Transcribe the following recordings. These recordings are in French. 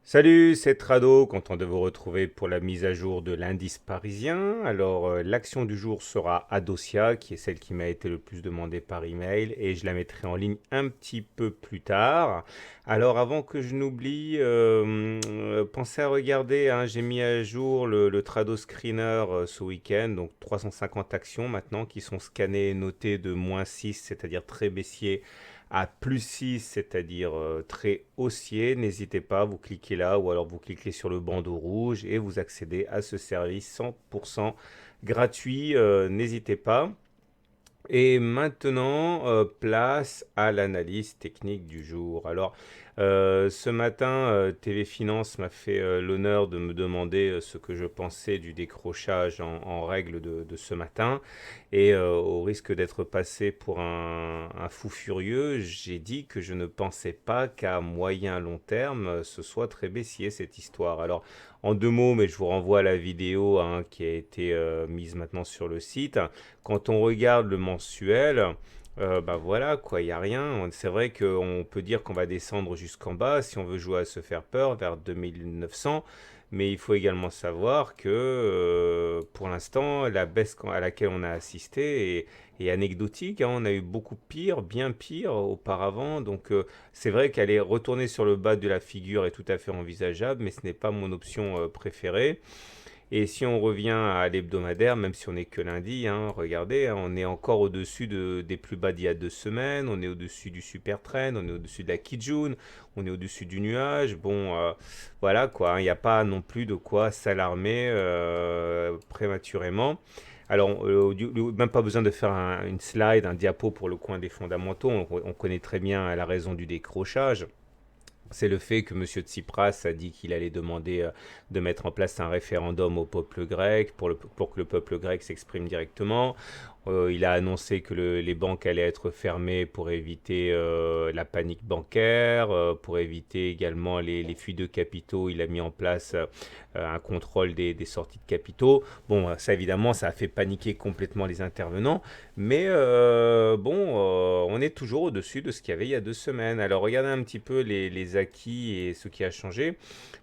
Salut, c'est Trado, content de vous retrouver pour la mise à jour de l'indice parisien. Alors, l'action du jour sera Adosia, qui est celle qui m'a été le plus demandée par email, et je la mettrai en ligne un petit peu plus tard. Alors, avant que je n'oublie, pensez à regarder, hein, j'ai mis à jour le Trado Screener ce week-end, donc 350 actions maintenant qui sont scannées et notées de -6, c'est-à-dire très baissier, à +6, c'est-à-dire très haussier. N'hésitez pas, vous cliquez là ou alors vous cliquez sur le bandeau rouge et vous accédez à ce service 100% gratuit. N'hésitez pas. Et maintenant, place à l'analyse technique du jour. Alors, ce matin, TV Finance m'a fait l'honneur de me demander ce que je pensais du décrochage en règle de ce matin. Et au risque d'être passé pour un fou furieux, j'ai dit que je ne pensais pas qu'à moyen long terme, ce soit très baissier cette histoire. Alors, en deux mots, mais je vous renvoie à la vidéo, hein, qui a été mise maintenant sur le site. Quand on regarde le mensuel, bah voilà quoi, il n'y a rien. C'est vrai qu'on peut dire qu'on va descendre jusqu'en bas si on veut jouer à se faire peur vers 2900, mais il faut également savoir que pour l'instant, la baisse à laquelle on a assisté est anecdotique, hein. On a eu beaucoup pire, bien pire auparavant, donc c'est vrai qu'aller retourner sur le bas de la figure est tout à fait envisageable, mais ce n'est pas mon option préférée. Et si on revient à l'hebdomadaire, même si on n'est que lundi, hein, regardez, hein, on est encore au-dessus des plus bas d'il y a 2 semaines, on est au-dessus du super trend, on est au-dessus de la Kijun, on est au-dessus du nuage. Bon, voilà quoi, hein, il n'y a pas non plus de quoi s'alarmer prématurément. Alors, même pas besoin de faire une slide, un diapo pour le coin des fondamentaux, on connaît très bien la raison du décrochage. C'est le fait que M. Tsipras a dit qu'il allait demander de mettre en place un référendum au peuple grec pour que le peuple grec s'exprime directement. Il a annoncé que les banques allaient être fermées pour éviter la panique bancaire, pour éviter également les fuites de capitaux. Il a mis en place un contrôle des sorties de capitaux. Bon, ça évidemment, ça a fait paniquer complètement les intervenants, mais bon, on est toujours au-dessus de ce qu'il y avait il y a 2 semaines. Alors regardez un petit peu les acquis et ce qui a changé.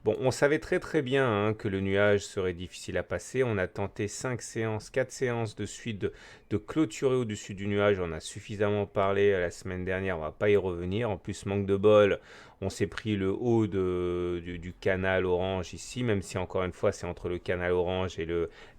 Bon, on savait très très bien, hein, que le nuage serait difficile à passer. On a tenté 5 séances, 4 séances de suite de clôturer au-dessus du nuage. On a suffisamment parlé la semaine dernière, on va pas y revenir. En plus, manque de bol, on s'est pris le haut du canal orange ici, même si encore une fois c'est entre le canal orange et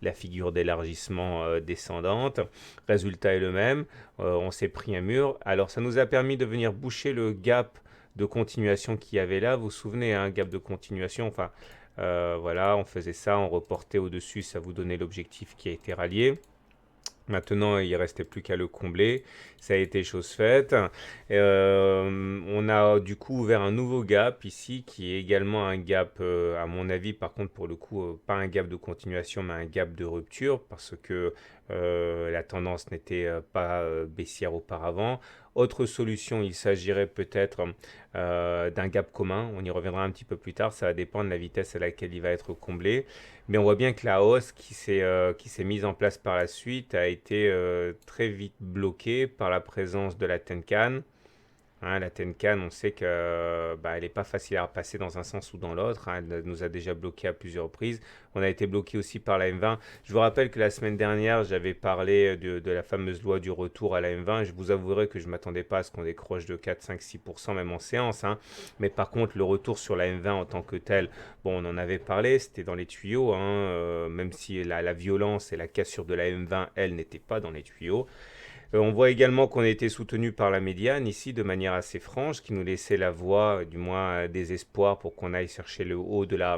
la figure d'élargissement descendante. Résultat est le même, on s'est pris un mur. Alors ça nous a permis de venir boucher le gap de continuation qu'il y avait là. Vous vous souvenez, un gap de continuation, enfin voilà, on faisait ça, on reportait au-dessus, ça vous donnait l'objectif qui a été rallié. Maintenant, il ne restait plus qu'à le combler. Ça a été chose faite. On a du coup ouvert un nouveau gap ici, qui est également un gap, à mon avis, par contre, pour le coup, pas un gap de continuation, mais un gap de rupture, parce que la tendance n'était pas baissière auparavant. Autre solution, il s'agirait peut-être d'un gap commun. On y reviendra un petit peu plus tard. Ça va dépendre de la vitesse à laquelle il va être comblé. Mais on voit bien que la hausse qui s'est mise en place par la suite a été très vite bloquée par la présence de la Tenkan. Hein, la Tenkan, on sait que bah, elle n'est pas facile à repasser dans un sens ou dans l'autre, hein. Elle nous a déjà bloqué à plusieurs reprises. On a été bloqué aussi par la M20. Je vous rappelle que la semaine dernière, j'avais parlé de la fameuse loi du retour à la M20. Je vous avouerai que je ne m'attendais pas à ce qu'on décroche de 4, 5, 6% même en séance, hein. Mais par contre, le retour sur la M20 en tant que tel, bon, on en avait parlé, c'était dans les tuyaux, hein, même si la violence et la cassure de la M20, elle, n'était pas dans les tuyaux. On voit également qu'on a été soutenu par la médiane ici de manière assez franche, qui nous laissait la voie, du moins des espoirs pour qu'on aille chercher le haut de la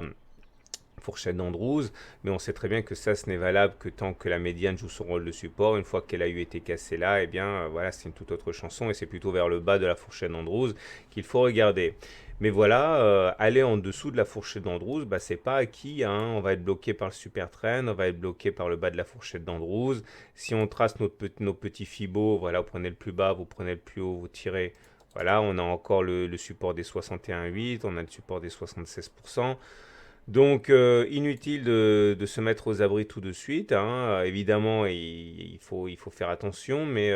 fourchette d'Andrews, mais on sait très bien que ça, ce n'est valable que tant que la médiane joue son rôle de support. Une fois qu'elle a eu été cassée là, eh bien, voilà, c'est une toute autre chanson et c'est plutôt vers le bas de la fourchette d'Andrews qu'il faut regarder. Mais voilà, aller en dessous de la fourchette d'Andrews, bah, c'est pas acquis, hein. On va être bloqué par le super trend, on va être bloqué par le bas de la fourchette d'Andrews. Si on trace nos petits fibos, voilà, vous prenez le plus bas, vous prenez le plus haut, vous tirez. Voilà, on a encore le support des 61,8, on a le support des 76%. Donc, inutile de se mettre aux abris tout de suite, hein. Évidemment, il faut faire attention, mais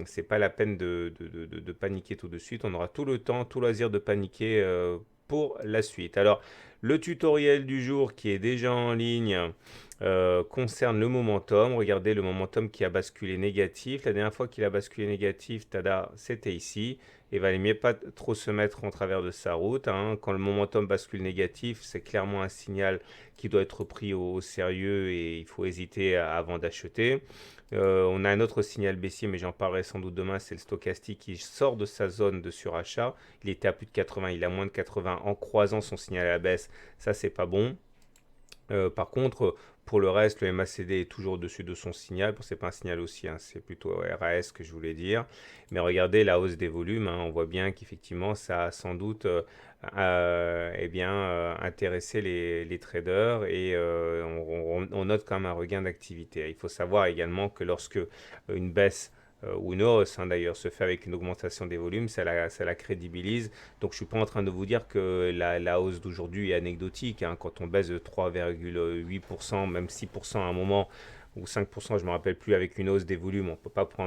c'est pas la peine de paniquer tout de suite. On aura tout le temps, tout loisir de paniquer pour la suite. Alors, le tutoriel du jour qui est déjà en ligne concerne le momentum. Regardez le momentum qui a basculé négatif. La dernière fois qu'il a basculé négatif, tada, c'était ici. Il valait mieux pas trop se mettre en travers de sa route, hein. Quand le momentum bascule négatif, c'est clairement un signal qui doit être pris au sérieux et il faut hésiter avant d'acheter. On a un autre signal baissier, mais j'en parlerai sans doute demain, c'est le stochastique qui sort de sa zone de surachat. Il était à plus de 80, il a moins de 80 en croisant son signal à la baisse. Ça, c'est pas bon. Par contre, pour le reste, le MACD est toujours au-dessus de son signal. Bon, c'est pas un signal aussi, hein, c'est plutôt RAS que je voulais dire. Mais regardez la hausse des volumes, hein, on voit bien qu'effectivement, ça a sans doute intéressé les traders et on note quand même un regain d'activité. Il faut savoir également que lorsque une baisse ou une hausse, hein, d'ailleurs, se fait avec une augmentation des volumes, ça la crédibilise. Donc je ne suis pas en train de vous dire que la hausse d'aujourd'hui est anecdotique, hein. Quand on baisse de 3,8%, même 6% à un moment, ou 5%, je ne me rappelle plus, avec une hausse des volumes, on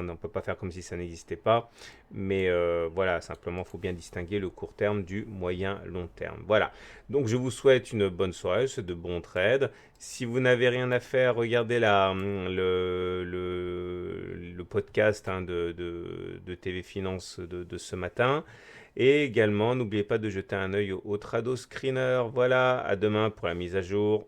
ne peut pas faire comme si ça n'existait pas. Mais voilà, simplement, il faut bien distinguer le court terme du moyen long terme. Voilà, donc je vous souhaite une bonne soirée, de bons trades. Si vous n'avez rien à faire, regardez le podcast, hein, de TV Finance de ce matin. Et également, n'oubliez pas de jeter un œil au Trado Screener. Voilà, à demain pour la mise à jour.